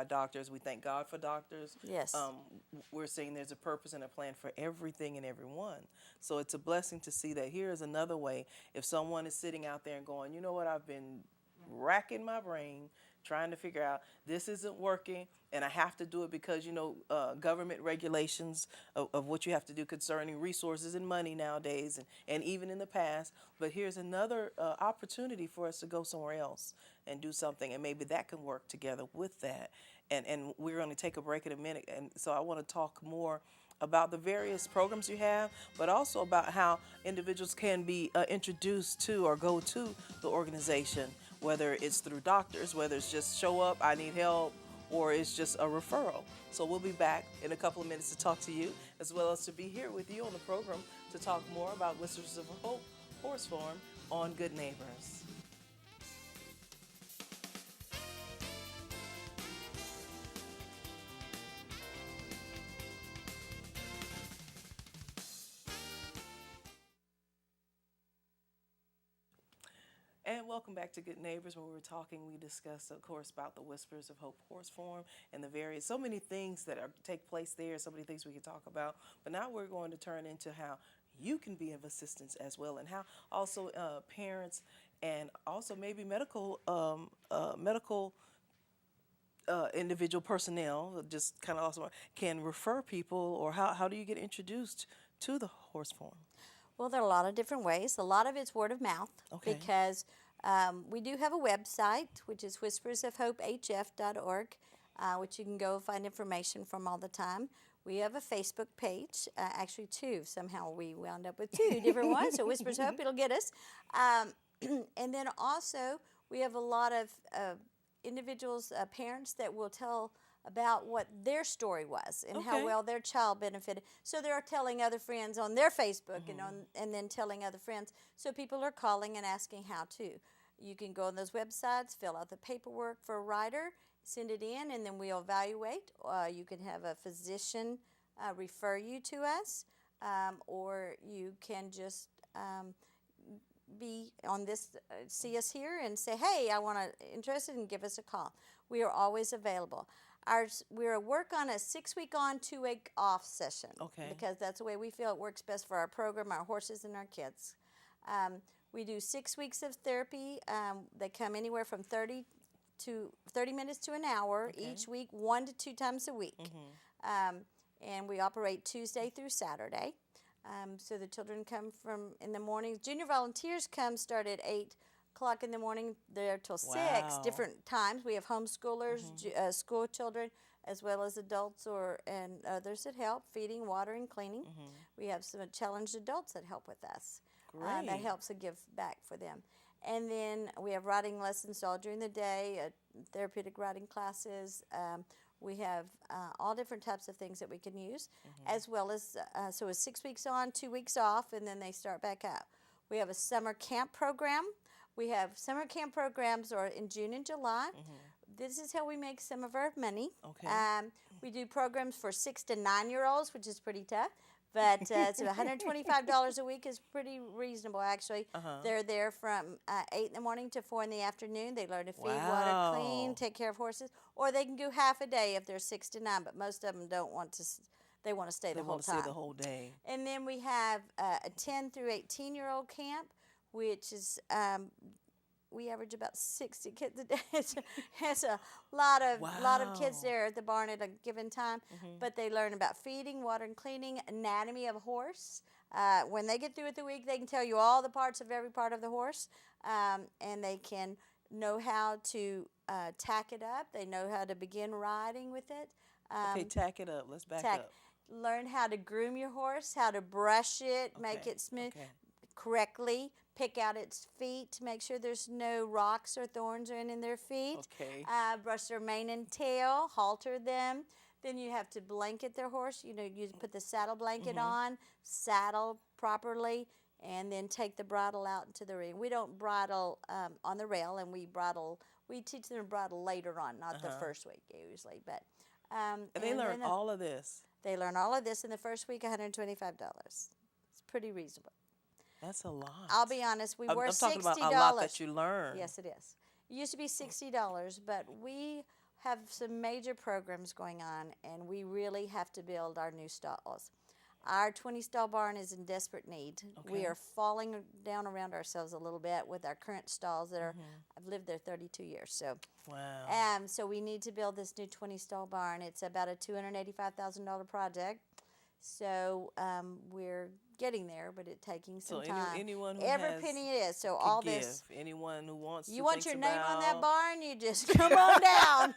doctors. We thank God for doctors. Yes. We're saying there's a purpose and a plan for everything and everyone. So it's a blessing to see that here is another way. If someone is sitting out there and going, you know what, I've been racking my brain trying to figure out this isn't working and I have to do it because government regulations of what you have to do concerning resources and money nowadays and even in the past. But here's another opportunity for us to go somewhere else and do something, and maybe that can work together with that. And we're going to take a break in a minute, and so I want to talk more about the various programs you have, but also about how individuals can be introduced to or go to the organization, whether it's through doctors, whether it's just show up, I need help, or it's just a referral. So we'll be back in a couple of minutes to talk to you, as well as to be here with you on the program to talk more about Whispers of Hope Horse Farm on Good Neighbors. And welcome back to Good Neighbors. When we were talking, we discussed, of course, about the Whispers of Hope Horse Farm and the various, so many things that take place there, so many things we can talk about. But now we're going to turn into how you can be of assistance as well, and how also parents and also maybe medical individual personnel, just kind of also can refer people, or how do you get introduced to the horse farm? Well, there are a lot of different ways. A lot of it's word of mouth Okay. because we do have a website, which is whispersofhopehf.org, which you can go find information from all the time. We have a Facebook page, actually two. Somehow we wound up with two different ones. So Whispers of Hope, it'll get us. And then also we have a lot of individuals, parents that will tell about what their story was and how Okay. well their child benefited. So they're telling other friends on their Facebook and then telling other friends. So people are calling and asking how to. You can go on those websites, fill out the paperwork for a rider, send it in, and then we'll evaluate. You can have a physician refer you to us, or you can just be on this, see us here and say, hey, I want to interested, and give us a call. We are always available. We're work on a 6-week on, 2-week off session. Okay. Because that's the way we feel it works best for our program, our horses, and our kids. We do 6 weeks of therapy. They come anywhere from 30 minutes to an hour each week, 1 to 2 times a week. And we operate Tuesday through Saturday. So the children come from in the mornings. Junior volunteers start at 8 o'clock in the morning, there till 6, Wow. different times. We have homeschoolers, school children, as well as adults and others that help, feeding, watering, cleaning. We have some challenged adults that help with us. Great. That helps to give back for them. And then we have writing lessons all during the day, therapeutic writing classes. We have all different types of things that we can use, as well as, so it's 6 weeks on, 2 weeks off, and then they start back out. We have a summer camp program. We have summer camp programs are in June and July. This is how we make some of our money. Okay. We do programs for 6 to 9-year-olds, which is pretty tough. But so $125 a week is pretty reasonable, actually. They're there from 8 in the morning to 4 in the afternoon. They learn to feed, water, clean, take care of horses. Or they can do half a day if they're 6 to 9, but most of them don't want to. They want to stay the whole time. They want to stay the whole day. And then we have a 10 through 18-year-old camp, which is we average about 60 kids a day. It's a lot of kids there at the barn at a given time. But they learn about feeding, water, and cleaning, anatomy of a horse. When they get through with the week, they can tell you all the parts of every part of the horse, and they can know how to tack it up. They know how to begin riding with it. Okay, tack it up. Let's back up. Learn how to groom your horse, how to brush it, make it smooth correctly, pick out its feet to make sure there's no rocks or thorns or anything in their feet. Okay. Brush their mane and tail, halter them. Then you have to blanket their horse. You put the saddle blanket on, saddle properly, and then take the bridle out into the ring. We don't bridle on the rail, and we teach them to bridle later on, not the first week usually. But and they learn all of this. They learn all of this in the first week, $125. It's pretty reasonable. That's a lot. I'll be honest, we were $60. I'm talking about a lot that you learn. Yes, it is. It used to be $60, but we have some major programs going on, and we really have to build our new stalls. Our 20-stall barn is in desperate need. We Okay. are falling down around ourselves a little bit with our current stalls that are, I've lived there 32 years. Wow. So we need to build this new 20-stall barn. It's about a $285,000 project. So we're getting there, but it's taking some So time. anyone who Every has penny it is. So could all give. this. Anyone who wants You to want thinks your name on that about- barn? You just come on down.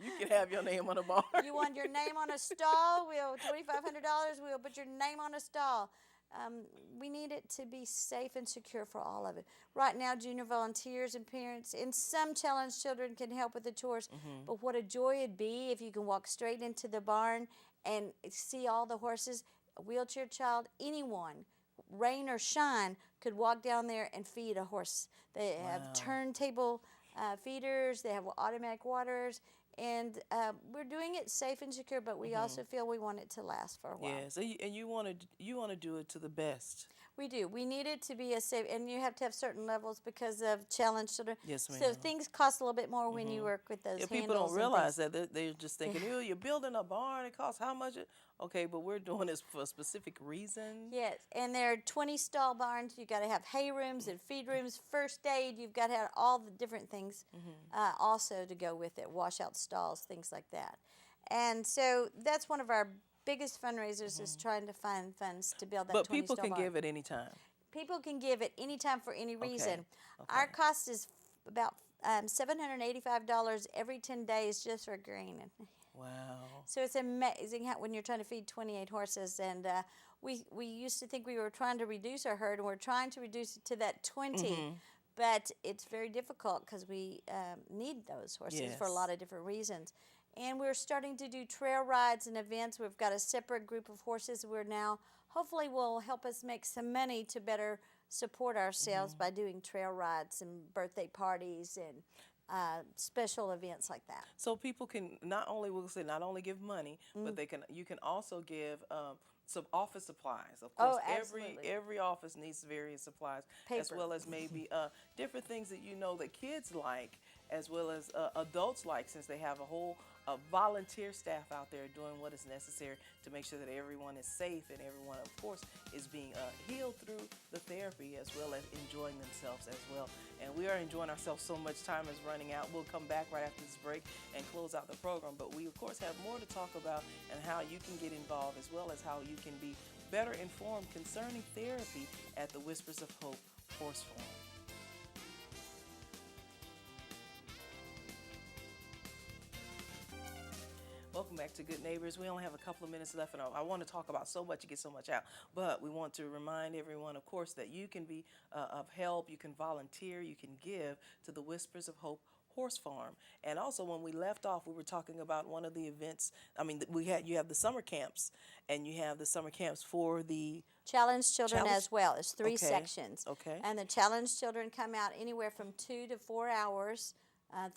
You can have your name on a barn. You want your name on a stall? We'll $2,500. We'll put your name on a stall. We need it to be safe and secure for all of it. Right now, junior volunteers and parents and some challenged children can help with the chores. But what a joy it'd be if you can walk straight into the barn and see all the horses. A wheelchair child, anyone, rain or shine, could walk down there and feed a horse. They have turntable feeders. They have automatic waters. And we're doing it safe and secure, but we also feel we want it to last for a while. Yeah, so you want to do it to the best. We do. We need it to be a safe, and you have to have certain levels because of challenged children. Yes, ma'am. So things cost a little bit more when you work with those Yeah, handles. people don't and realize things. that they're just thinking, "Oh, you're building a barn. It costs how much?" Okay, but we're doing this for a specific reason. Yes, and there are 20 stall barns. You've got to have hay rooms and feed rooms, first aid. You've got to have all the different things also to go with it, washout stalls, things like that. And so that's one of our biggest fundraisers is trying to find funds to build that But 20 people stall can barn. give at any time. People can give at any time for any reason. Okay. Our cost is about $785 every 10 days just for green. Wow. So it's amazing how, when you're trying to feed 28 horses. And we used to think we were trying to reduce our herd, and we're trying to reduce it to that 20. But it's very difficult because we need those horses for a Yes. lot of different reasons. And we're starting to do trail rides and events. We've got a separate group of horses we're now hopefully will help us make some money to better support ourselves by doing trail rides and birthday parties and special events like that. So people can not only give money, but you can also give some office supplies. Of course, absolutely. every office needs various supplies, as Paper. well as maybe different things that that kids like, as well as adults like, since they have a whole volunteer staff out there doing what is necessary to make sure that everyone is safe and everyone, of course, is being healed through the therapy, as well as enjoying themselves as well. And we are enjoying ourselves so much. Time is running out. We'll come back right after this break and close out the program. But we, of course, have more to talk about and how you can get involved, as well as how you can be better informed concerning therapy at the Whispers of Hope Horse Farm. Welcome back to Good Neighbors. We only have a couple of minutes left, and I want to talk about so much and get so much out. But we want to remind everyone, of course, that you can be of help. You can volunteer. You can give to the Whispers of Hope Horse Farm. And also, when we left off, we were talking about one of the events. I mean, you have the summer camps, and you have the summer camps for the Challenged children as well. It's 3 Okay. sections. Okay. And the challenged children come out anywhere from 2 to 4 hours,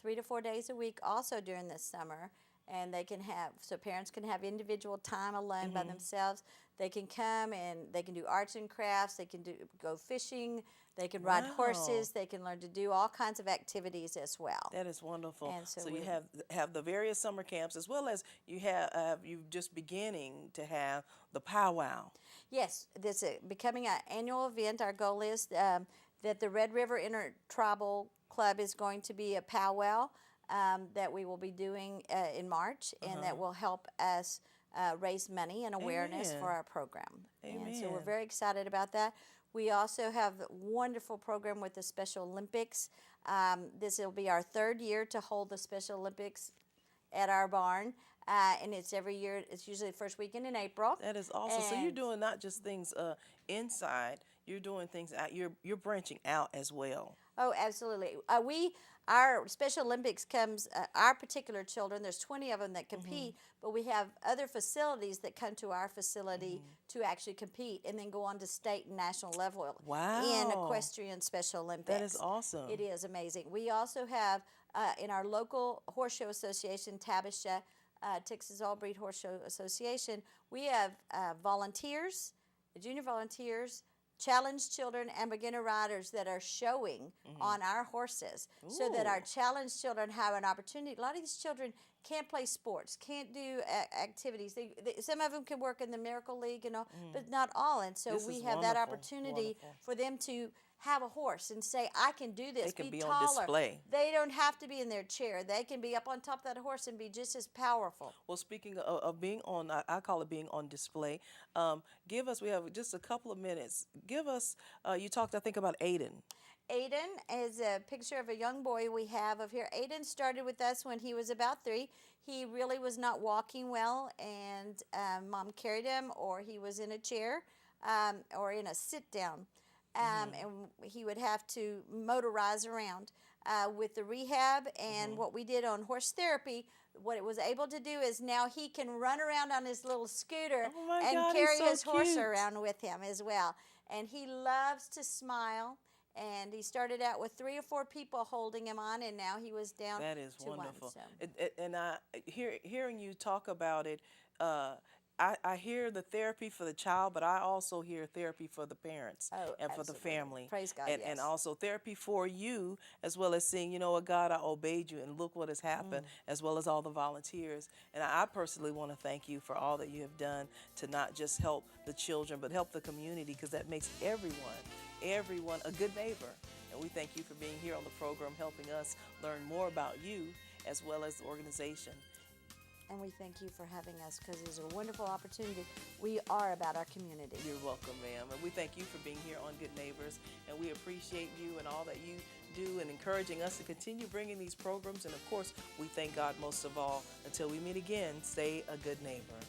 3 to 4 days a week, also during the summer. And they can so parents can have individual time alone by themselves. They can come and they can do arts and crafts. They can go fishing. They can ride horses. They can learn to do all kinds of activities as well. That is wonderful. And so you have the various summer camps, as well as you're just beginning to have the powwow. Yes, this is becoming an annual event. Our goal is that the Red River Intertribal Club is going to be a powwow that we will be doing in March, and that will help us raise money and awareness Amen. for our program. And so we're Amen. very excited about that. We also have a wonderful program with the Special Olympics. This will be our 3rd year to hold the Special Olympics at our barn. And it's every year. It's usually the first weekend in April. That is awesome. So you're And- doing not just things inside. You're doing things out. You're branching out as well. Oh, absolutely. Our Special Olympics comes, our particular children, there's 20 of them that compete, but we have other facilities that come to our facility to actually compete and then go on to state and national level in Wow. equestrian Special Olympics. That is awesome. It is amazing. We also have in our local horse show association, Tabasha, Texas All Breed Horse Show Association, we have volunteers, junior volunteers, challenged children and beginner riders that are showing on our horses, so that our challenged children have an opportunity. A lot of these children can't play sports, can't do activities. Some of them can work in the Miracle League and all, but not all. And so This we is have that wonderful, opportunity wonderful. for them to have a horse and say, I can do this, They can be on taller. display. They don't have to be in their chair. They can be up on top of that horse and be just as powerful. Well, speaking of being on, I call it being on display. Give us, we have just a couple of minutes. Give us, you talked, I think, about Aiden. Aiden is a picture of a young boy we have of here. Aiden started with us when he was about 3. He really was not walking well, and Mom carried him, or he was in a chair or in a sit down. And he would have to motorize around. With the rehab and what we did on horse therapy, what it was able to do is now he can run around on his little scooter and God, carry he's so his horse cute. around with him as well. And he loves to smile. And he started out with 3 or 4 people holding him on, and now he was down That is to wonderful. 1. So. And hearing you talk about it, I hear the therapy for the child, but I also hear therapy for the parents and for the Absolutely. family. Praise God, And yes. also therapy for you, as well as seeing, you know what, God, I obeyed you, and look what has happened, as well as all the volunteers. And I personally want to thank you for all that you have done to not just help the children, but help the community, because that makes everyone a good neighbor. And we thank you for being here on the program, helping us learn more about you as well as the organization. And we thank you for having us, because it's a wonderful opportunity. We are about our community. You're welcome, ma'am. And we thank you for being here on Good Neighbors. And we appreciate you and all that you do, and encouraging us to continue bringing these programs. And of course, we thank God most of all. Until we meet again, stay a good neighbor.